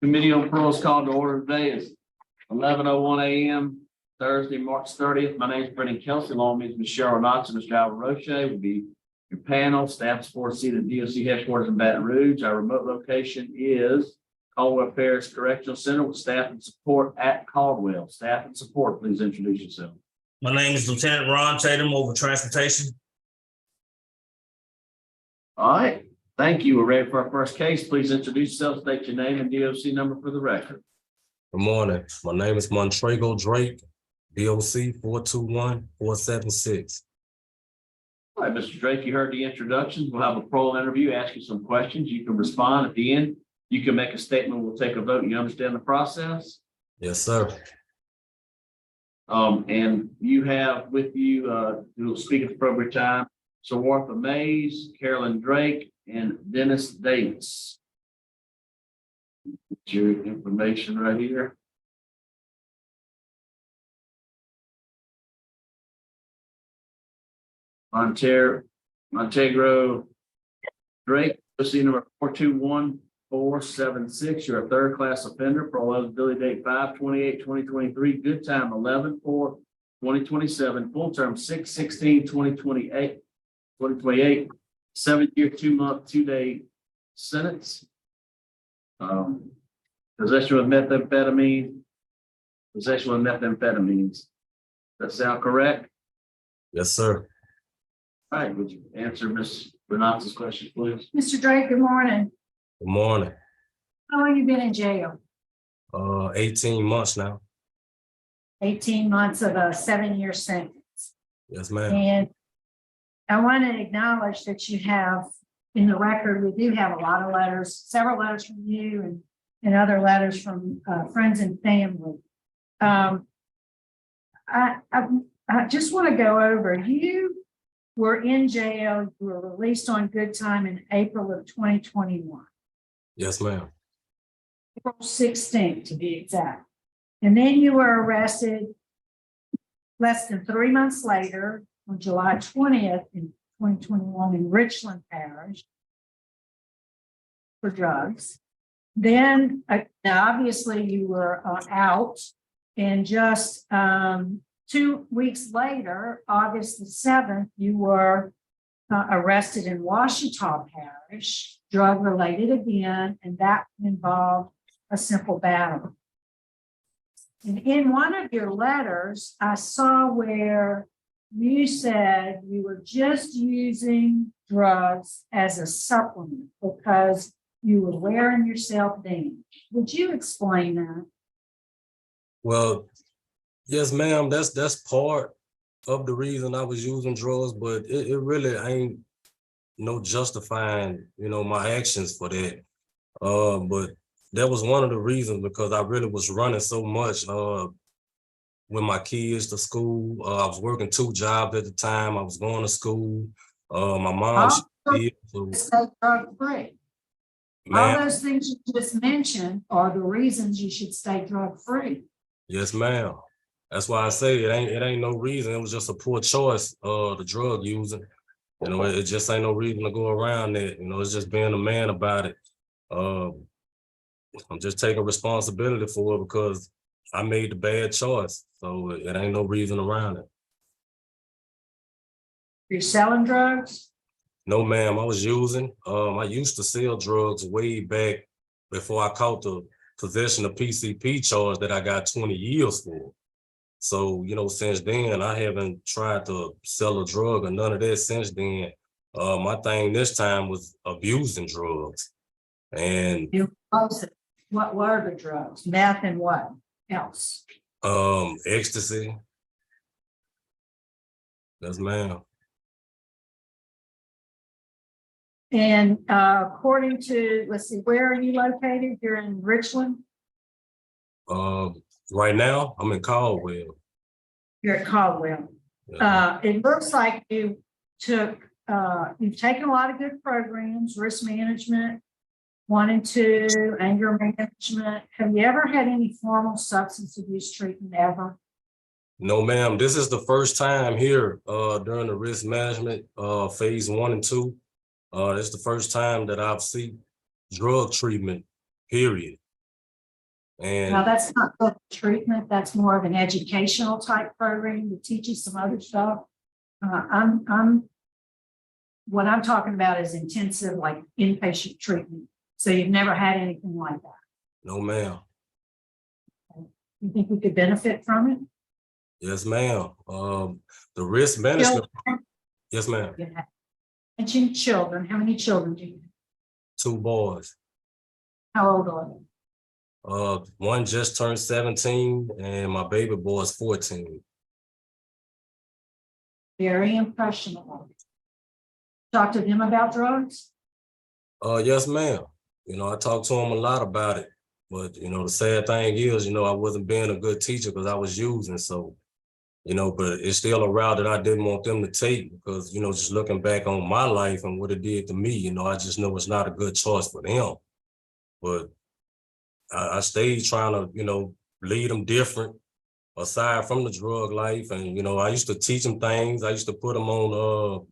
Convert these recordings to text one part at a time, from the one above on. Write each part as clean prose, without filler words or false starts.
Committee on Parole's called to order today is 11:01 a.m. Thursday, March 30th. My name is Brendan Kelsey. Along with me is Ms. Cheryl Knox and Mr. Albert Roche will be your panel. Staff support seat at DOC headquarters in Baton Rouge. Our remote location is Caldwell Parish Correctional Center with staff and support at Caldwell. Staff and support, please introduce yourself. My name is Lieutenant Ron Tatum over transportation. All right, thank you. We're ready for our first case. Please introduce yourself, state your name and DOC number for the record. Good morning. My name is Montraygo Drake, DOC 421-476. All right, Mr. Drake, you heard the introductions. We'll have a parole interview, ask you some questions. You can respond at the end. You can make a statement. We'll take a vote. You understand the process? Yes, sir. And you have with you, who will speak at the appropriate time, Sawartha Mays, Carolyn Drake, and Dennis Davis. Get your information right here. Montraygo Drake, OC number 421-476. You're a third class offender. Parole eligibility date 5/28/2023. Good time 11/4/2027. Full term 6/16/2028. 2028. 7-year, 2-month, 2-day sentence. Possession of methamphetamine. Possession of methamphetamines. Does that sound correct? Yes, sir. All right, would you answer Ms. Renate's question, please? Mr. Drake, good morning. Good morning. How long have you been in jail? 18 months now. 18 months of a 7-year sentence. Yes, ma'am. And I want to acknowledge that you have, in the record, we do have a lot of letters, several letters from you and other letters from friends and family. I just want to go over, you were in jail, you were released on good time in April of 2021. Yes, ma'am. April 16th to be exact. And then you were arrested less than 3 months later on July 20th in 2021 in Richland Parish for drugs. Then now obviously you were out, and just 2 weeks later, August the 7th, you were arrested in Washita Parish, drug related again, and that involved a simple battery. And in one of your letters, I saw where you said you were just using drugs as a supplement because you were wearing yourself down. Would you explain that? Well, yes, ma'am. That's part of the reason I was using drugs, but it really ain't no justifying, my actions for that. But that was one of the reasons, because I really was running so much with my kids to school. I was working 2 jobs at the time. I was going to school. My mom, Stay drug free. All those things you just mentioned are the reasons you should stay drug free. Yes, ma'am. That's why I say it ain't no reason. It was just a poor choice, the drug using. It just ain't no reason to go around it. It's just being a man about it. I'm just taking responsibility for it because I made the bad choice. So it ain't no reason around it. You're selling drugs? No, ma'am, I was using. I used to sell drugs way back before I caught the possession of PCP charge that I got 20 years for. So, since then, I haven't tried to sell a drug or none of that since then. My thing this time was abusing drugs. And What were the drugs? Meth and what else? Ecstasy. Yes, ma'am. And according to, let's see, where are you located? You're in Richland? Right now, I'm in Caldwell. You're at Caldwell. Yeah. It looks like you've taken a lot of good programs, risk management, 1 and 2, anger management. Have you ever had any formal substance abuse treatment ever? No, ma'am. This is the first time here during the risk management phase 1 and 2. It's the first time that I've seen drug treatment, period. And Now, that's not the treatment, that's more of an educational type program to teach you some other stuff. What I'm talking about is intensive, like inpatient treatment. So you've never had anything like that. no, ma'am. You think we could benefit from it? Yes, ma'am. The risk management. Children, Yes, ma'am. you have mentioned children. How many children do you have? 2 boys. How old are they? One just turned 17 and my baby boy is 14. Very impressionable. Talk to them about drugs? Yes, ma'am. You know, I talked to him a lot about it, but you know, the sad thing is, you know, I wasn't being a good teacher because I was using. So, you know, but it's still a route that I didn't want them to take because, you know, just looking back on my life and what it did to me, you know, I just know it's not a good choice for them. But I stayed trying to, you know, lead them different aside from the drug life. And, you know, I used to teach them things. I used to put them on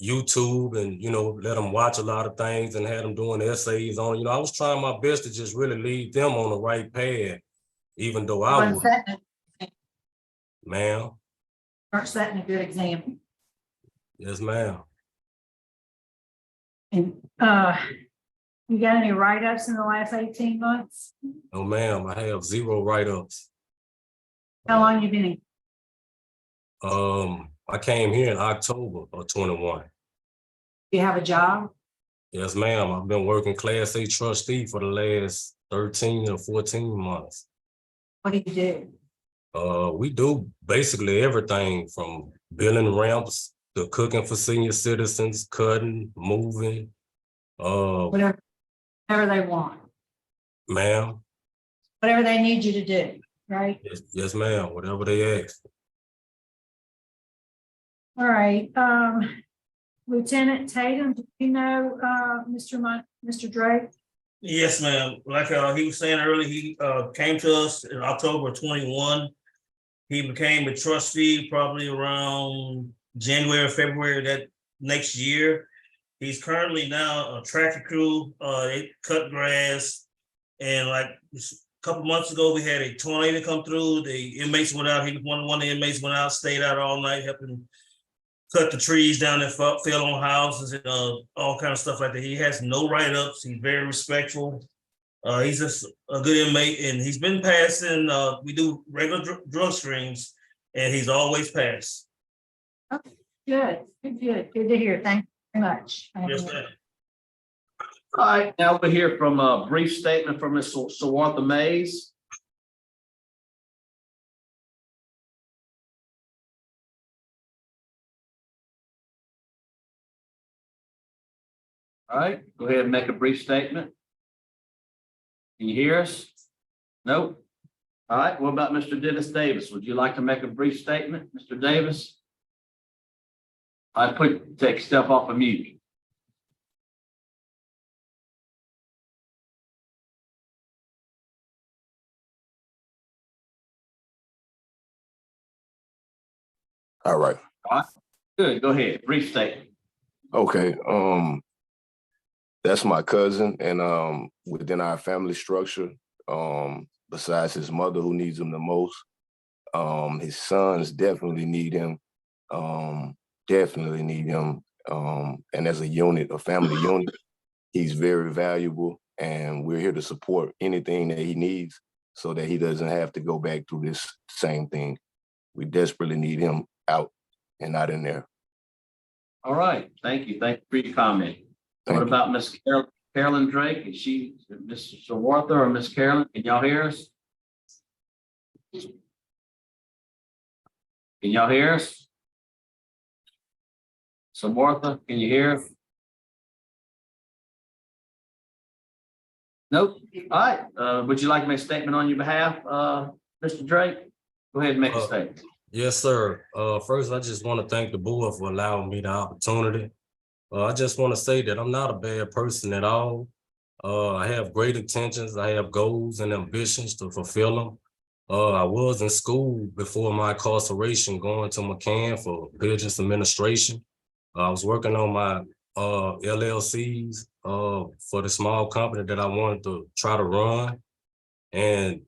YouTube and, you know, let them watch a lot of things and had them doing essays on, you know, I was trying my best to just really lead them on the right path, even though I was, ma'am. Aren't setting a good example. Yes, ma'am. And you got any write-ups in the last 18 months? No, ma'am, I have 0 write-ups. How long you been in? I came here in October of 21. Do you have a job? Yes, ma'am. I've been working Class A trustee for the last 13 or 14 months. What do you do? We do basically everything from building ramps to cooking for senior citizens, cutting, moving. Whatever they want, Ma'am. whatever they need you to do, right? Yes, ma'am. Whatever they ask. All right, Lieutenant Tatum, do you know, Mr. Drake? Yes, ma'am. Like he was saying earlier, he came to us in October 21. He became a trustee probably around January, February that next year. He's currently now a tractor crew. They cut grass, and like a couple months ago, we had a tornado come through. The inmates went out. He was one of the inmates went out, stayed out all night, helping cut the trees down that fell on houses and all kind of stuff like that. He has no write-ups. He's very respectful. He's just a good inmate, and he's been passing. We do regular drug screens, and he's always passed. Okay, good to hear. Thank you very much. Yes, ma'am. All right, now we'll hear from a brief statement from Ms. Sawartha Mays. All right, go ahead and make a brief statement. Can you hear us? Nope. All right, what about Mr. Dennis Davis? Would you like to make a brief statement, Mr. Davis? Take stuff off of mute. All right. Good, go ahead, brief statement. Okay. That's my cousin, and within our family structure, besides his mother who needs him the most, his sons definitely need him. And as a unit, a family unit, he's very valuable, and we're here to support anything that he needs so that he doesn't have to go back through this same thing. We desperately need him out and not in there. All right, thank you for your comment. What about Miss Carolyn Drake? Is she Miss Sawartha or Miss Carolyn? Can y'all hear us? Can y'all hear us? Sawartha, can you hear? Nope. All right. Would you like to make a statement on your behalf, Mr. Drake? Go ahead and make a statement. Yes, sir. First, I just want to thank the board for allowing me the opportunity. I just want to say that I'm not a bad person at all. I have great intentions. I have goals and ambitions to fulfill them. I was in school before my incarceration, going to McCann for business administration. I was working on my LLCs for the small company that I wanted to try to run. And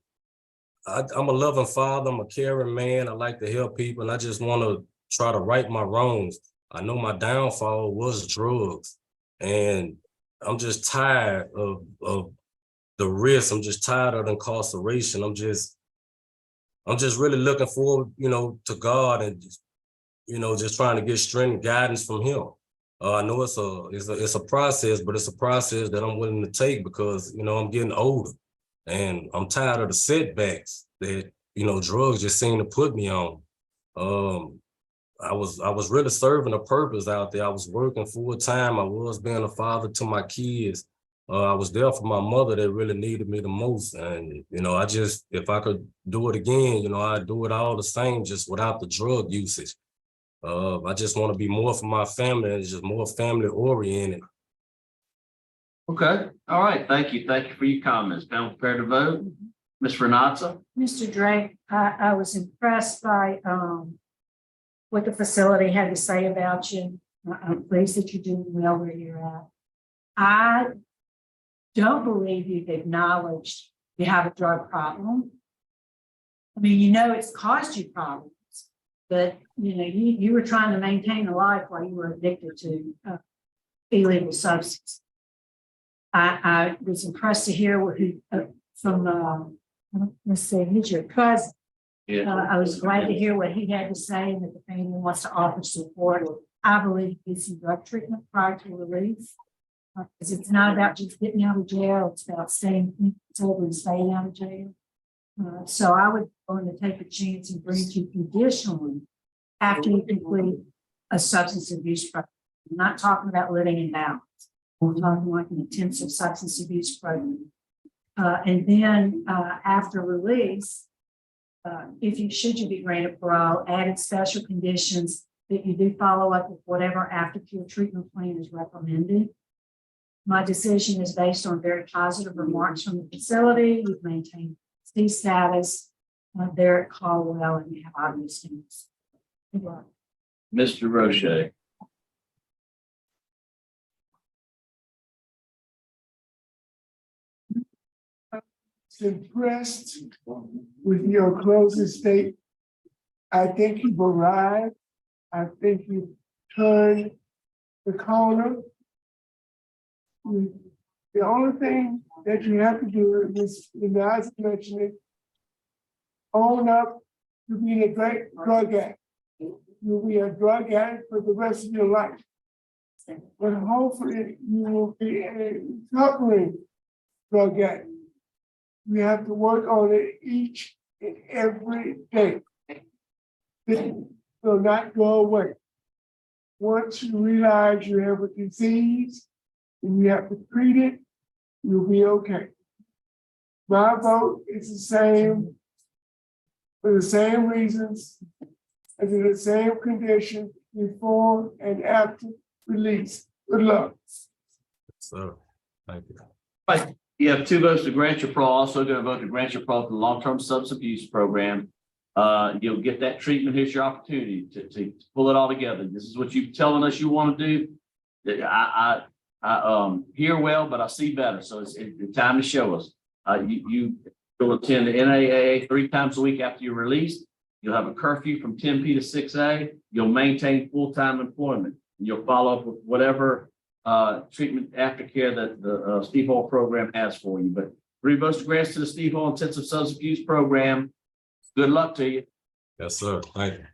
I'm a loving father, I'm a caring man, I like to help people, and I just want to try to right my wrongs. I know my downfall was drugs, and I'm just tired of the risk. I'm just tired of incarceration. I'm just really looking forward, to God, and just trying to get strength and guidance from Him. I know it's a process, but it's a process that I'm willing to take because I'm getting older, and I'm tired of the setbacks that drugs just seem to put me on. I was really serving a purpose out there. I was working full time. I was being a father to my kids. I was there for my mother that really needed me the most. And, if I could do it again, I'd do it all the same, just without the drug usage. I just want to be more for my family and just more family oriented. Okay, all right, thank you. Thank you for your comments. Now prepared to vote. Ms. Renata? Mr. Drake, I was impressed by what the facility had to say about you. I'm pleased that you're doing well where you're at. I don't believe you've acknowledged you have a drug problem. I mean, it's caused you problems, but you were trying to maintain a life while you were addicted to illegal substances. I was impressed to hear from let's see, who's your cousin? Yeah. I was glad to hear what he had to say and that the family wants to offer support. I believe he needs some drug treatment prior to release. Because it's not about just getting out of jail, it's about staying sober and staying out of jail. So I would going to take a chance and bring you conditionally after you complete a substance abuse program. I'm not talking about living in balance. We're talking like an intensive substance abuse program. And then after release, should you be granted parole, added special conditions that you do follow up with whatever aftercare treatment plan is recommended. My decision is based on very positive remarks from the facility. We've maintained C status there at Caldwell, and we have obvious needs. Mr. Roche? Impressed with your closing statement. I think you've arrived. I think you've turned the corner. The only thing that you have to do is, as I mentioned it, own up to being a great drug addict. You'll be a drug addict for the rest of your life. But hopefully you will be a recovering drug addict. We have to work on it each and every day. It will not go away. Once you realize you have a disease and you have to treat it, you'll be okay. My vote is the same, for the same reasons, and in the same condition before and after release. Good luck. So, thank you. Right. You have 2 votes to grant your parole. Also going to vote to grant your parole for the long-term substance abuse program. You'll get that treatment. Here's your opportunity to pull it all together. This is what you're telling us you want to do. I hear well, but I see better. So it's time to show us. You will attend the NAAA 3 times a week after you're released. You'll have a curfew from 10 p to 6 a. You'll maintain full-time employment. You'll follow up with whatever treatment aftercare that the Steve Hall program has for you. But 3 votes to grant to the Steve Hall Intensive Substance Abuse Program. Good luck to you. Yes, sir. Thank you.